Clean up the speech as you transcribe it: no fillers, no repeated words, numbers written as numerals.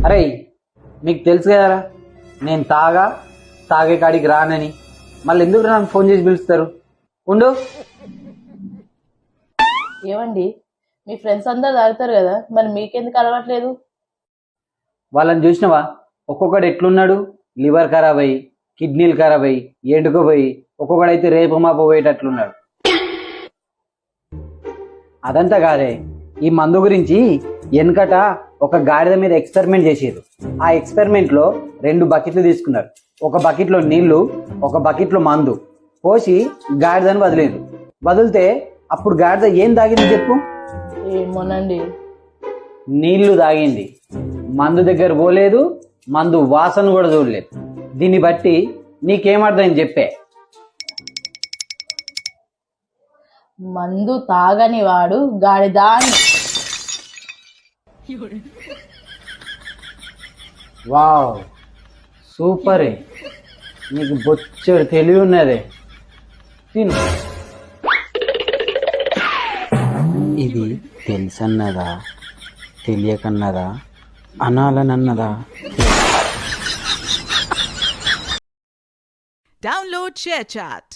అరే మీకు తెలుసు కదరా, నేను తాగే కాడికి రానని. మళ్ళీ ఎందుకు నాకు ఫోన్ చేసి పిలుస్తారు? ఉండు. ఏమండి, మీ ఫ్రెండ్స్ అందరు తాగుతారు కదా, మరి మీకెందుకు అలవాట్లేదు? వాళ్ళని చూసినవా? ఒక్కొక్కడు ఎట్లున్నాడు, లివర్ ఖరాబ్ అయ్యి, కిడ్నీలు ఖరాబ్ అయ్యి, ఎండుకుపోయి, ఒక్కొక్కడైతే రేపు మాపు పోయేటట్లున్నాడు. అదంతా కాదే, ఈ మందు గురించి వెనకట ఒక గాడిద మీద ఎక్స్పెరిమెంట్ చేసేది. ఆ ఎక్స్పెరిమెంట్ లో 2 బకెట్లు తీసుకున్నారు. ఒక బకెట్లో నీళ్లు, ఒక బకెట్లో మందు పోసి గాడిదని వదిలేదు. వదిలితే అప్పుడు గాడిద ఏం తాగింది చెప్పు? ఏమోనండి. నీళ్లు తాగింది, మందు దగ్గర పోలేదు, మందు వాసన కూడా చూడలేదు. దీన్ని బట్టి నీకేమర్థం చెప్పే? మందు తాగని వాడు గాడిదాని. వావ్, సూపరే, నీకు బొచ్చడు తెలివి ఉన్నదే. తిను. ఇది తెలుసన్నదా తెలియకన్నదా అనాలనన్నదా? Download ShareChat.